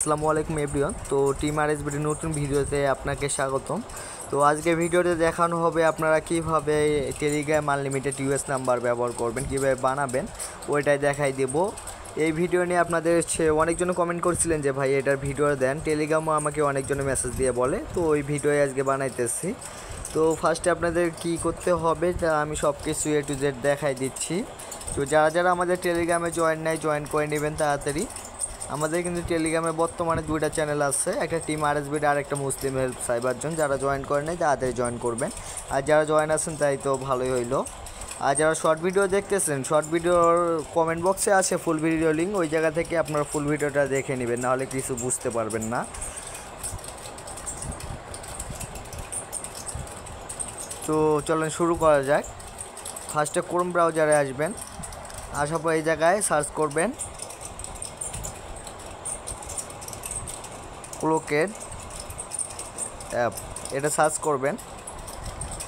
আসসালামু আলাইকুম এভরিওয়ান। তো টিম আরএসবির নতুন ভিডিওতে আপনাকে স্বাগতম। তো আজকে ভিডিওতে দেখানো হবে আপনারা কিভাবে টেলিগ্রাম আনলিমিটেড ইউএস নাম্বার ব্যবহার করবেন, কিভাবে বানাবেন ওইটাই দেখাই দেব। এই ভিডিও নিয়ে আপনাদের অনেকজন কমেন্ট করছিলেন যে ভাই এটার ভিডিও দেন, টেলিগ্রামও আমাকে অনেকজনে মেসেজ দিয়ে বলে, তো ওই ভিডিও আজকে বানাইতেছি। তো ফার্স্টে আপনাদের কি করতে হবে তা আমি সব কিছু A to Z দেখাই দিচ্ছি। তো যারা যারা আমাদের টেলিগ্রামে জয়েন করে নেবেন তাড়াতাড়ি। আমাদের কিন্তু টেলিগ্রামে বর্তমানে দুইটা চ্যানেল আছে, একটা টিম আরএসবির আর একটা মুসলিম হেল্প সাইবার জোন। যারা জয়েন করেন নাই তাড়াতাড়ি জয়েন করবেন, আর যারা জয়েন আছেন তাই তো ভালোই হইলো। আর যারা শর্ট ভিডিও দেখতেছেন, শর্ট ভিডিওর কমেন্ট বক্সে আছে ফুল ভিডিও লিঙ্ক, ওই জায়গা থেকে আপনারা ফুল ভিডিওটা দেখে নেবেন, নাহলে কিছু বুঝতে পারবেন না। তো চলেন শুরু করা যাক। ফার্স্টে ক্রোম ব্রাউজারে আসবেন, আসার পর এই জায়গায় সার্চ করবেন ক্লোকেড অ্যাপ, এটা সার্চ করবেন।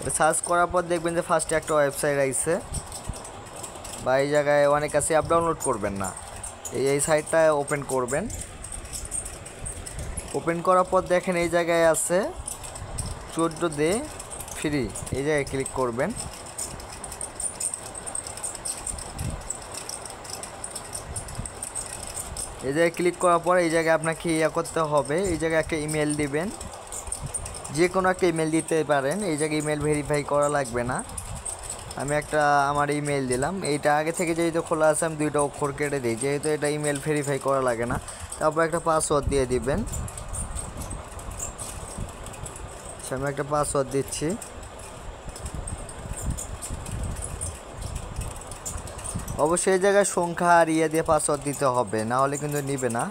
এটা সার্চ করার পর দেখবেন যে ফার্স্টে একটা ওয়েবসাইট আইছে, বা এই জায়গায় অনেক আছে, অ্যাপ ডাউনলোড করবেন না, এই সাইটটা ওপেন করবেন। ওপেন করার পর দেখেন এই জায়গায় আছে 14 ডে ফ্রি, এই জায়গায় ক্লিক করবেন। এই জায়গায় ক্লিক করার পর এই জায়গায় আপনাকে করতে হবে, এই জায়গায় একটা ইমেল দিবেন, যে কোনো একটা ইমেল দিতে পারেন। এই জায়গায় ইমেল ভেরিফাই করা লাগবে না, আমি একটা আমার ইমেল দিলাম। এইটা আগে থেকে যেহেতু খোলা আছে আমি দুইটা অক্ষর কেটে দিই, যেহেতু এটা ইমেল ভেরিফাই করা লাগে না। তারপর একটা পাসওয়ার্ড দিয়ে দিবেন, আমি একটা পাসওয়ার্ড দিচ্ছি। অবশ্যই এই জায়গায় সংখ্যা আর দিয়ে পাসওয়ার্ড দিতে হবে, না হলে কিন্তু নিবে না।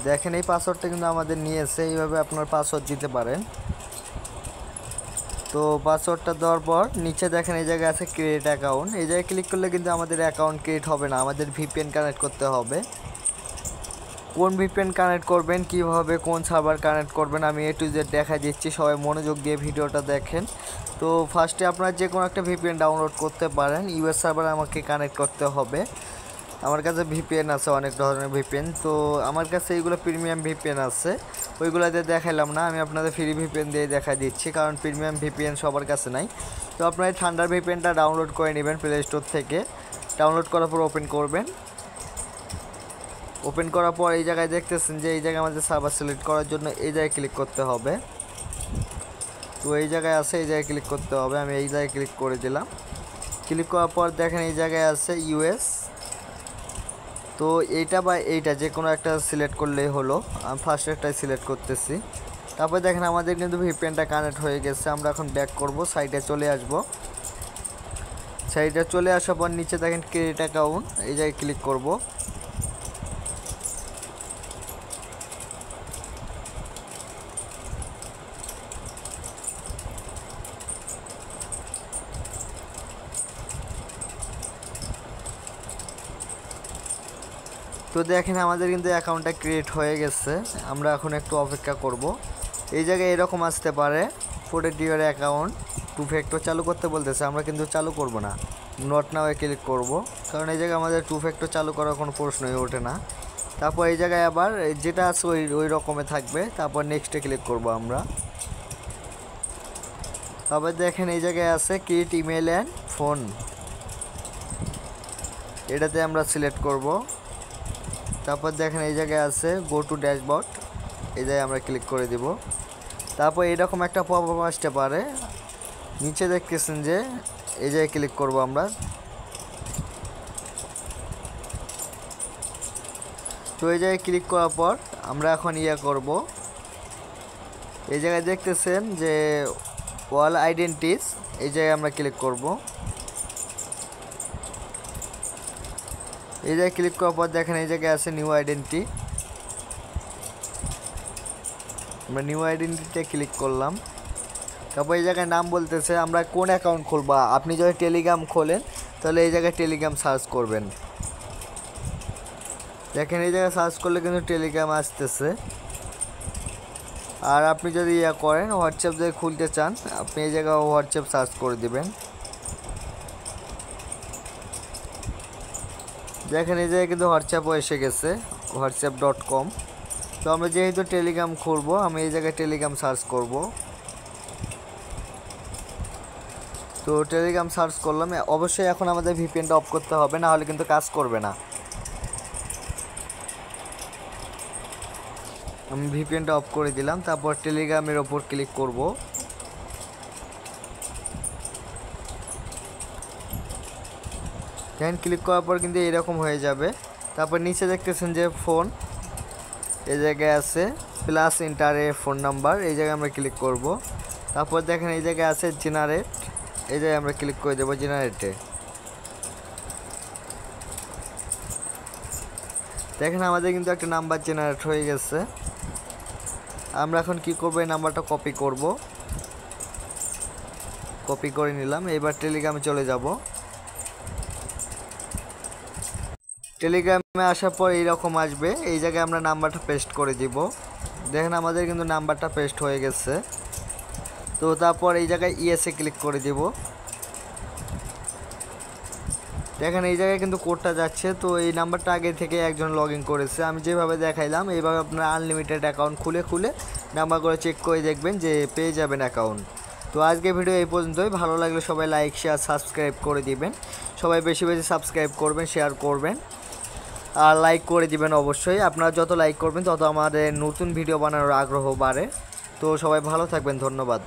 দেখেন এই পাসওয়ার্ডটা কিন্তু আমাদের নিয়েছে, এইভাবে আপনার পাসওয়ার্ড দিতে পারেন। তো পাসওয়ার্ডটা দেওয়ার পর নিচে দেখেন এই জায়গায় আছে ক্রিয়েট অ্যাকাউন্ট, এই জায়গায় ক্লিক করলে কিন্তু আমাদের অ্যাকাউন্ট ক্রিয়েট হবে না, আমাদের ভিপিএন কানেক্ট করতে হবে। কোন ভিপিএন কানেক্ট করবেন, কিভাবে কোন সার্ভার কানেক্ট করবেন আমি A to Z দেখাই দিচ্ছি, সবাই মনোযোগ দিয়ে ভিডিওটা দেখেন। তো ফার্স্টে আপনারা যে কোনো একটা ভিপিএন ডাউনলোড করতে পারেন, ইউএস সার্ভার আমাকে কানেক্ট করতে হবে। আমার কাছে ভিপিএন আছে, অনেক ধরনের ভিপিএন, তো আমার কাছে এইগুলো প্রিমিয়াম ভিপিএন আছে, ওইগুলোতে দেখাইলাম না, আমি আপনাদের ফ্রি ভিপিএন দিয়ে দেখা দিচ্ছি, কারণ প্রিমিয়াম ভিপিএন সবার কাছে নাই। তো আপনারা এই থান্ডার ভিপিএনটা ডাউনলোড করে নেবেন প্লে স্টোর থেকে। ডাউনলোড করার পর ওপেন করবেন। ওপেন করার পর এই জায়গায় দেখতেছেন যে এই জায়গায় আমাদের সার্ভার সিলেক্ট করার জন্য এই জায়গায় ক্লিক করতে হবে। তো এই জায়গায় আছে, এই জায়গায় ক্লিক করতে হবে, আমি এই জায়গায় ক্লিক করে দিলাম। ক্লিক করার পর দেখেন এই জায়গায় আছে ইউএস, তো এইটা বা এইটা যে কোনো একটা সিলেক্ট করলেই হলো, আমি ফার্স্ট একটাই সিলেক্ট করতেছি। তারপর দেখেন আমাদের কিন্তু ভিপিএনটা কানেক্ট হয়ে গেছে। আমরা এখন ব্যাক করব, সাইটে চলে আসব। সাইটে চলে আসার পর নিচে দেখেন ক্রিয়েট অ্যাকাউন্ট, এই জায়গায় ক্লিক করব। তো দেখেন আমাদের কিন্তু অ্যাকাউন্টটা ক্রিয়েট হয়ে গেছে, আমরা এখন একটু অপেক্ষা করব। এই জায়গায় এরকম আসতে পারে ফোর্টেড ইউর অ্যাকাউন্ট টু ফ্যাক্টর চালু করতে বলতেছে, আমরা কিন্তু চালু করব না, নট নাও ক্লিক করব, কারণ এই জায়গায় আমাদের টু ফ্যাক্টর চালু করার কোনো প্রশ্নই ওঠে না। তারপর এই জায়গায় আবার যেটা আছে ওই রকমে থাকবে, তারপর নেক্সটে ক্লিক করব আমরা। তারপর দেখেন এই জায়গায় আছে ক্রিয়েট ইমেল অ্যান্ড ফোন, এটাতে আমরা সিলেক্ট করব। তারপর দেখেন এই জায়গায় আছে গো টু ড্যাশবোর্ড, এই জায়গায় আমরা ক্লিক করে দিব। তারপর এরকম একটা পপআপ আসতে পারে, নিচে দেখতেছেন যে এই জায়গায় ক্লিক করব আমরা। তো এই জায়গায় ক্লিক করার পর আমরা এখন করব, এই জায়গায় দেখতেছেন যে ওয়াল আইডেন্টিটিস, এই জায়গায় আমরা ক্লিক করব। এই জায়গায় ক্লিক করার পর দেখেন এই জায়গায় আছে নিউ আইডেন্টিটি, আমরা নিউ আইডেন্টিটিতে ক্লিক করলাম। তারপর এই জায়গায় নাম বলতেছে আমরা কোন অ্যাকাউন্ট খুলবো, আপনি যদি টেলিগ্রাম খোলেন তাহলে এই জায়গায় টেলিগ্রাম সার্চ করবেন। দেখেন এই জায়গায় সার্চ করলে কিন্তু টেলিগ্রাম আসতেছে। আর আপনি যদি ইয়া করেন হোয়াটসঅ্যাপ যদি খুলতে চান আপনি এই জায়গায় হোয়াটসঅ্যাপ সার্চ করে দিবেন। দেখেন এই জায়গায় কিন্তু হোয়াটসঅ্যাপও এসে গেছে whatsapp.com। তো আমরা যেহেতু টেলিগ্রাম খুলবো আমি এই জায়গায় টেলিগ্রাম সার্চ করব। তো টেলিগ্রাম সার্চ করলাম। অবশ্যই এখন আমাদের ভিপিএনটা অফ করতে হবে, না হলে কিন্তু কাজ করবে না। আমি ভিপিএনটা অফ করে দিলাম, তারপর টেলিগ্রামের ওপর ক্লিক করব। দেখেন ক্লিক করার পর কিন্তু এরকম হয়ে যাবে। তারপর নিচে দেখতেছেন যে ফোন, এই জায়গায় আছে প্লাস ইন্টারে ফোন নাম্বার, এই জায়গায় আমরা ক্লিক করব। তারপর দেখেন এই জায়গায় আছে জেনারেট, এই জায়গায় আমরা ক্লিক করে দেবো জেনারেটে। দেখেন আমাদের কিন্তু একটা নাম্বার জেনারেট হয়ে গেছে। আমরা এখন কি করব, এই নাম্বারটা কপি করব। কপি করে নিলাম। এবার টেলিগ্রামে চলে যাব। টেলিগ্রামে আসার পর এইরকম আসবে, এই জায়গায় আমরা নাম্বারটা পেস্ট করে দিব। দেখেন আমাদের কিন্তু নাম্বারটা পেস্ট হয়ে গেছে। তো তারপর এই জায়গায় ইএসএ ক্লিক করে দিব। দেখেন এই জায়গায় কিন্তু কোডটা যাচ্ছে। তো এই নাম্বারটা আগে থেকে একজন লগ ইন করেছে, আমি যেভাবে দেখাইলাম এইভাবে আপনারা আনলিমিটেড অ্যাকাউন্ট খুলে নাম্বারগুলো চেক করে দেখবেন যে পেয়ে যাবেন অ্যাকাউন্ট। তো আজকে ভিডিও এই পর্যন্তই। ভালো লাগলে সবাই লাইক শেয়ার সাবস্ক্রাইব করে দিবেন। সবাই বেশি বেশি সাবস্ক্রাইব করবেন, শেয়ার করবেন আর লাইক করে দিবেন অবশ্যই। আপনারা যত লাইক করবেন তত আমাদের নতুন ভিডিও বানানোর আগ্রহ বাড়ে। তো সবাই ভালো থাকবেন, ধন্যবাদ।